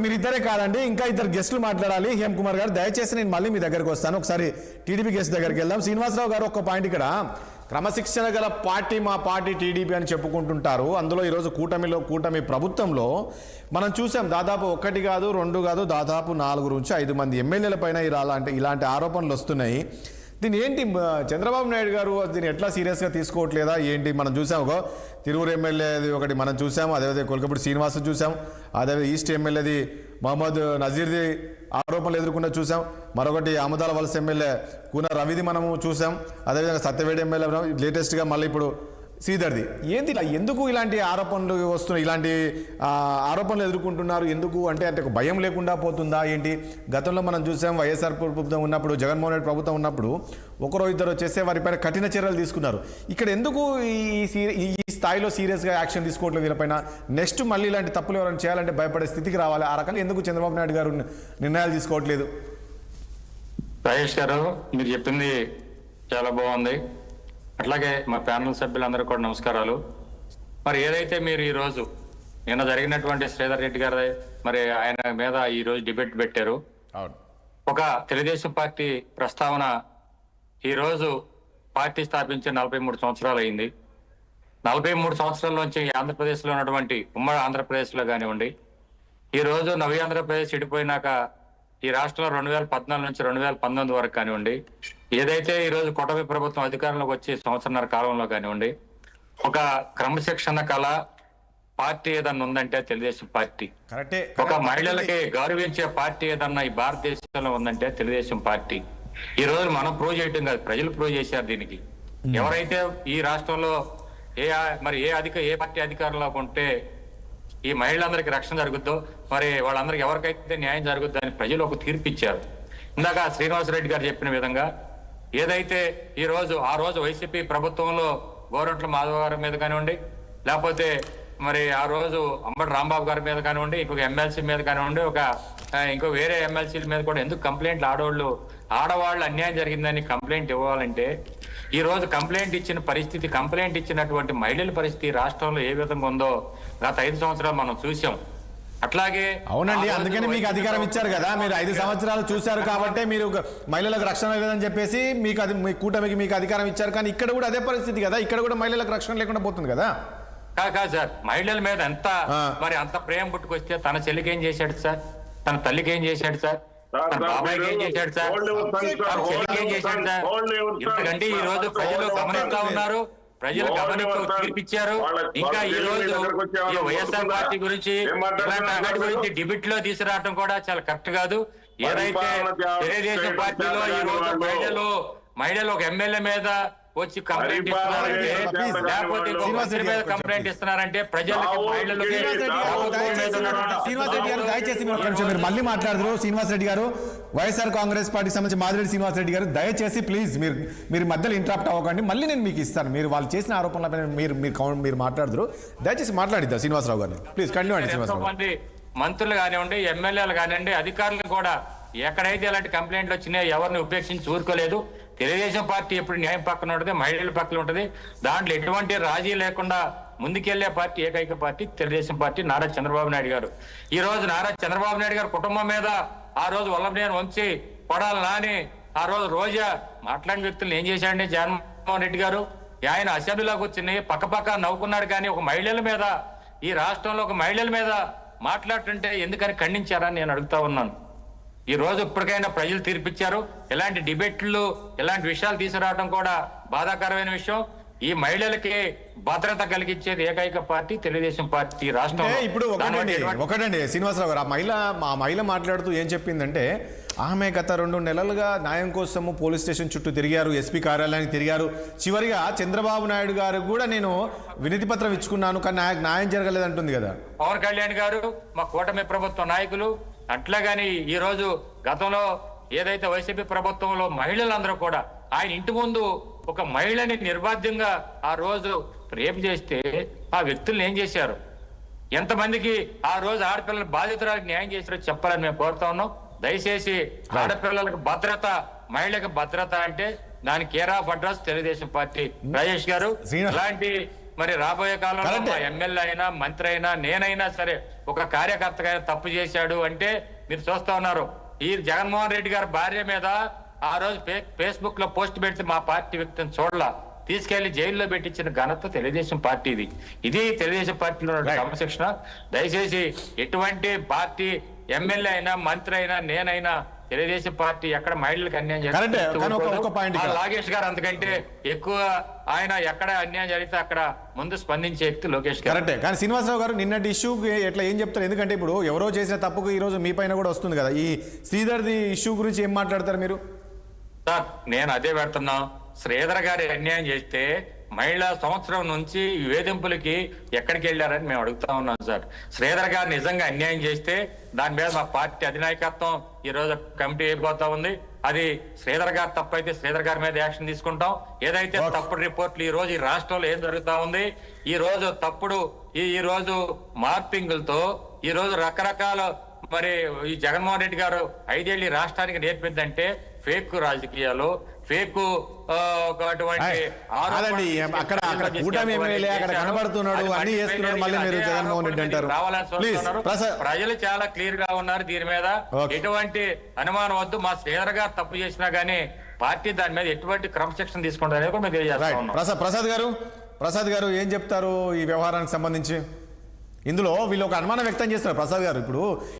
మీరు ఇద్దరే కాదండి, ఇంకా ఇద్దరు గెస్టులు మాట్లాడాలి. హేమ్ కుమార్ గారు దయచేసి నేను మళ్ళీ మీ దగ్గరకు వస్తాను. ఒకసారి టీడీపీ గెస్ట్ దగ్గరికి వెళ్దాం. శ్రీనివాసరావు గారు ఒక పాయింట్, ఇక్కడ క్రమశిక్షణ గల పార్టీ మా పార్టీ టీడీపీ అని చెప్పుకుంటుంటారు. అందులో ఈరోజు కూటమి ప్రభుత్వంలో మనం చూసాం, దాదాపు 1 కాదు 2 కాదు, దాదాపు 4 నుంచి 5 మంది ఎమ్మెల్యేల పైన ఇలాంటి ఆరోపణలు వస్తున్నాయి. దీని ఏంటి చంద్రబాబు నాయుడు గారు దీన్ని ఎట్లా సీరియస్గా తీసుకోవట్లేదా ఏంటి? మనం చూసాం తిరువురు ఎమ్మెల్యేది ఒకటి మనం చూసాము, అదేవిధంగా కొలకపూడి శ్రీనివాస్ చూసాం, అదేవిధంగా ఈస్ట్ ఎమ్మెల్యేది మహమ్మద్ నజీర్ది ఆరోపణలు ఎదుర్కొన్న చూసాం, మరొకటి ఆముదాల వలస ఎమ్మెల్యే కూన రవిది మనము చూసాం, అదేవిధంగా సత్యవేడి ఎమ్మెల్యే లేటెస్ట్గా మళ్ళీ ఇప్పుడు శ్రీధర్ది. ఏంది ఎందుకు ఇలాంటి ఆరోపణలు వస్తున్నాయి, ఇలాంటి ఆరోపణలు ఎదుర్కొంటున్నారు ఎందుకు అంటే ఒక భయం లేకుండా పోతుందా ఏంటి? గతంలో మనం చూసాం వైఎస్ఆర్ ప్రభుత్వం ఉన్నప్పుడు, జగన్మోహన్ రెడ్డి ప్రభుత్వం ఉన్నప్పుడు ఒకరో ఇద్దరు వచ్చేస్తే వారిపైన కఠిన చర్యలు తీసుకున్నారు. ఇక్కడ ఎందుకు ఈ స్థాయిలో సీరియస్గా యాక్షన్ తీసుకోవట్లేదు వీళ్ళపైన? నెక్స్ట్ మళ్ళీ ఇలాంటి తప్పులు ఎవరైనా చేయాలంటే భయపడే స్థితికి రావాలి. ఆ రకంగా ఎందుకు చంద్రబాబు నాయుడు గారు నిర్ణయాలు తీసుకోవట్లేదు? రాజేష్ గారు, మీరు చెప్పింది చాలా బాగుంది. అట్లాగే మా ప్యానల్ సభ్యులందరూ కూడా నమస్కారాలు. మరి ఏదైతే మీరు ఈరోజు నిన్న జరిగినటువంటి శ్రీధర్ రెడ్డి గారి మరి ఆయన మీద ఈరోజు డిబేట్ పెట్టారు, ఒక తెలుగుదేశం పార్టీ ప్రస్తావన ఈరోజు పార్టీ స్థాపించి 43 సంవత్సరాలు అయింది. 43 సంవత్సరాల నుంచి ఆంధ్రప్రదేశ్లో ఉన్నటువంటి ఉమ్మడి ఆంధ్రప్రదేశ్లో కానివ్వండి, ఈరోజు నవ్య ఆంధ్రప్రదేశ్ విడిపోయినాక ఈ రాష్ట్రంలో 2014 నుంచి 2019 వరకు కానివ్వండి, ఏదైతే ఈరోజు కూటమి ప్రభుత్వం అధికారంలోకి వచ్చి 1.5 సంవత్సరాల కాలంలో కానివ్వండి, ఒక క్రమశిక్షణ కళ పార్టీ ఏదన్నా ఉందంటే తెలుగుదేశం పార్టీ. ఒక మహిళలకి గౌరవించే పార్టీ ఏదన్నా ఈ భారతదేశంలో ఉందంటే తెలుగుదేశం పార్టీ. ఈ రోజు మనం ప్రూవ్ చేయటం కాదు, ప్రజలు ప్రూవ్ చేశారు దీనికి. ఎవరైతే ఈ రాష్ట్రంలో ఏ పార్టీ అధికారంలో ఉంటే ఈ మహిళలందరికీ రక్షణ జరుగుద్దో, మరి వాళ్ళందరికీ ఎవరికైతే న్యాయం జరుగుద్దో అని ప్రజలు ఒక తీర్పు ఇచ్చారు. ఇందాక శ్రీనివాసరెడ్డి గారు చెప్పిన విధంగా ఏదైతే ఈ రోజు ఆ రోజు వైసీపీ ప్రభుత్వంలో గోరంట్ల మాధవ గారి మీద కానివ్వండి, లేకపోతే మరి ఆ రోజు అంబటి రాంబాబు గారి మీద కానివ్వండి, ఇంకొక ఎమ్మెల్సీ మీద కానివ్వండి, ఇంకో వేరే ఎమ్మెల్సీల మీద కూడా ఎందుకు కంప్లైంట్లు ఆడవాళ్ళు అన్యాయం జరిగిందని కంప్లైంట్ ఇవ్వాలంటే ఈ రోజు కంప్లైంట్ ఇచ్చినటువంటి మహిళల పరిస్థితి రాష్ట్రంలో ఏ విధంగా ఉందో గత 5 సంవత్సరాలు మనం చూసాం. అట్లాగే అవునండి, అందుకని మీకు అధికారం ఇచ్చారు కదా, మీరు 5 సంవత్సరాలు చూశారు కాబట్టి మీరు మహిళలకు రక్షణ లేదని చెప్పేసి మీ కూటమికి మీకు అధికారం ఇచ్చారు. కానీ ఇక్కడ కూడా అదే పరిస్థితి కదా, ఇక్కడ కూడా మహిళలకు రక్షణ లేకుండా పోతుంది కదా. కాదు సార్, మహిళల మీద అంత ప్రేమ పుట్టుకొస్తే తన చెల్లికి ఏం చేశాడు సార్, తన తల్లికి ఏం చేశాడు సార్, తన బాబాయికి ఏం చేశాడు సార్, తన చెల్లికి ఏం చేశాడు సార్? ఎందుకంటే ఈ రోజు ప్రజలు గమనిస్తా ఉన్నారు, ప్రజలు గమనిస్తూ తీర్పిచ్చారు. ఇంకా ఈ రోజు ఈ వైఎస్ఆర్ పార్టీ గురించి ఇలాంటి గురించి డిబేట్ లో తీసుకురావడం కూడా చాలా కరెక్ట్ కాదు. ఏదైతే తెలుగుదేశం పార్టీలో ఈ రోజు మహిళలు ఒక ఎమ్మెల్యే మీద వచ్చి కంప్లైంట్ ఇస్తున్నారంటే, లేకపోతే కంప్లైంట్ ఇస్తున్నారంటే ప్రజలకి మహిళలకి శ్రీనివాస్ రెడ్డి గారు దయచేసి మీరు మళ్ళీ మాట్లాడరు. శ్రీనివాస్ రెడ్డి గారు, వైఎస్ఆర్ కాంగ్రెస్ పార్టీ సంబంధించి మాదిరెడ్డి శ్రీనివాస్ రెడ్డి గారు, దయచేసి ప్లీజ్ మీరు మధ్యలో ఇంటరప్ట్ అవ్వకండి. మళ్ళీ నేను మీకు ఇస్తాను. మీరు వాళ్ళు చేసిన ఆరోపణలపైన మీరు మాట్లాడరు. దయచేసి మాట్లాడిద్దాం శ్రీనివాసరావు గారిని. ప్లీజ్ కంటిన్యూ అండి. శ్రీనివాసరావు మంత్రులు కానివ్వండి, ఎమ్మెల్యేలు కానివ్వండి, అధికారులు కూడా ఎక్కడైతే ఇలాంటి కంప్లైంట్లు వచ్చినాయో ఎవరిని ఉపేక్షించి ఊరుకోలేదు. తెలుగుదేశం పార్టీ ఎప్పుడు న్యాయం పక్కన ఉంటుంది, మహిళల పక్కన ఉంటుంది. దాంట్లో ఎటువంటి రాజీ లేకుండా ముందుకెళ్లే పార్టీ ఏకైక పార్టీ తెలుగుదేశం పార్టీ, నారా చంద్రబాబు నాయుడు గారు. ఈ రోజు నారా చంద్రబాబు నాయుడు గారు కుటుంబం మీద ఆ రోజు వల్లభనేని వంశీ, కొడాలి నాని, ఆ రోజా మాట్లాడిన వ్యక్తులను ఏం చేశాడండి జగన్మోహన్ రెడ్డి గారు? ఆయన అసెంబ్లీలోకి వచ్చి పక్కపక్క నవ్వుకున్నాడు. కానీ ఒక మహిళల మీద, ఈ రాష్ట్రంలో ఒక మహిళల మీద మాట్లాడుతుంటే ఎందుకని ఖండించారని నేను అడుగుతా ఉన్నాను. ఈ రోజు ఇప్పటికైనా ప్రజలు తీర్పిచ్చారు. ఇలాంటి డిబేట్లు, ఇలాంటి విషయాలు తీసుకురావడం కూడా బాధాకరమైన విషయం. ఈ మహిళలకి భద్రత కలిగించేది ఏకైక పార్టీ తెలుగుదేశం పార్టీ రాష్ట్రంలో. ఇప్పుడు ఒకటండి శ్రీనివాసరావు గారు, ఆ మహిళ మాట్లాడుతూ ఏం చెప్పిందంటే, ఆమె గత 2 నెలలుగా న్యాయం కోసము పోలీస్ స్టేషన్ చుట్టూ తిరిగారు, ఎస్పీ కార్యాలయానికి తిరిగారు. చివరిగా చంద్రబాబు నాయుడు గారు కూడా నేను వినతి పత్రం ఇచ్చుకున్నాను, కానీ న్యాయం జరగలేదంటుంది కదా. పవన్ కళ్యాణ్ గారు, మా కూటమి ప్రభుత్వ నాయకులు, అట్లాగాని ఈ రోజు గతంలో ఏదైతే వైసీపీ ప్రభుత్వంలో మహిళలందరూ కూడా ఆయన ఇంటి ముందు ఒక మహిళని నిర్బాధ్యంగా ఆ రోజు రేపు చేస్తే ఆ వ్యక్తులను ఏం చేశారు? ఎంతమందికి ఆ రోజు ఆడపిల్లల బాధితురాలకు న్యాయం చేశారో చెప్పాలని మేము కోరుతా ఉన్నాం. దయచేసి ఆడపిల్లలకు భద్రత, మహిళలకు భద్రత అంటే దాని care of address Telugu Desam party. Rajesh గారు, ఇలాంటి మరి రాబోయే కాలంలో కరెక్టే. మా ఎమ్మెల్యే అయినా మంత్రి అయినా నేనైనా సరే ఒక కార్యకర్తగా తప్పు చేశాడు అంటే మీరు చూస్తా ఉన్నారు. ఈ జగన్మోహన్ రెడ్డి గారి భార్య మీద ఆ రోజు ఫేస్బుక్ లో పోస్ట్ పెడితే మా పార్టీ వ్యక్తిని చూడలా, తీసుకెళ్లి జైల్లో పెట్టించిన ఘనత తెలుగుదేశం పార్టీది. ఇది తెలుగుదేశం పార్టీలో ఉన్న Right. క్రమశిక్షణ. దయచేసి ఎటువంటి పార్టీ ఎమ్మెల్యే అయినా మంత్రి అయినా నేనైనా తెలుగుదేశం పార్టీ ఎక్కడ మహిళలకు అన్యాయం Correct. చేస్తే కానీ ఒక point ఆ ఇక్కడ. లోకేష్ గారు అంతకంటే ఎక్కువ ఆయన ఎక్కడ అన్యాయం జరిగితే అక్కడ ముందు స్పందించే వ్యక్తి లోకేష్ గారు. కరెక్టే. కానీ శ్రీనివాసరావు గారు నిన్నటి ఇష్యూకి ఎట్లా ఏం చెప్తారు? ఎందుకంటే ఇప్పుడు ఎవరో చేసిన తప్పుకు ఈ రోజు మీ పైన కూడా వస్తుంది కదా. ఈ శ్రీధర్ది ఇష్యూ గురించి ఏం మాట్లాడతారు మీరు? సార్ నేను అదే పెడుతున్నా. శ్రీధర్ గారి అన్యాయం చేస్తే మహిళా సంవత్సరం నుంచి ఈ వేధింపులకి ఎక్కడికి వెళ్ళారని మేము అడుగుతా ఉన్నాం సార్. శ్రీధర్ గారు నిజంగా అన్యాయం చేస్తే దాని మీద మా పార్టీ అధినాయకత్వం ఈ రోజు కమిటీ అయిపోతా ఉంది. అది శ్రీధర్ గారు తప్పైతే శ్రీధర్ గారి మీద యాక్షన్ తీసుకుంటాం. ఏదైతే తప్పుడు రిపోర్ట్లు ఈ రోజు ఈ రాష్ట్రంలో ఏం జరుగుతా ఉంది, ఈ రోజు తప్పుడు ఈ రోజు మార్పింగులతో ఈ రోజు రకరకాల మరి ఈ జగన్మోహన్ రెడ్డి గారు 5 ఏళ్ళు ఈ రాష్ట్రానికి నేర్పిందంటే ఫేక్ రాజకీయాలు, ఫేక్ అటువంటి కాదండి, అక్కడ కూటమి ఎమ్మెల్యే అక్కడ కనబడుతున్నాడు, అన్ని చేస్తున్నాడు, మళ్ళీ మీరు జగన్మోహన్ రెడ్డి అంటారు. ప్లీజ్ ప్రజలు చాలా క్లియర్ గా ఉన్నారు దీని మీద. Okay. ఎటువంటి అనుమానం వద్దు. మా శ్రీధర్ గారు తప్పు చేసినా గానీ పార్టీ దాని మీద ఎటువంటి క్రమశిక్షణ తీసుకుంటారు అనేది కూడా మేము తెలియజేస్తా ఉన్నాం. ప్రసాద్ గారు ఏం చెప్తారు ఈ వ్యవహారానికి సంబంధించి? ఇందులో వీళ్ళు ఒక అనుమానం వ్యక్తం చేస్తున్నారు ప్రసాద్ గారు. ఇప్పుడు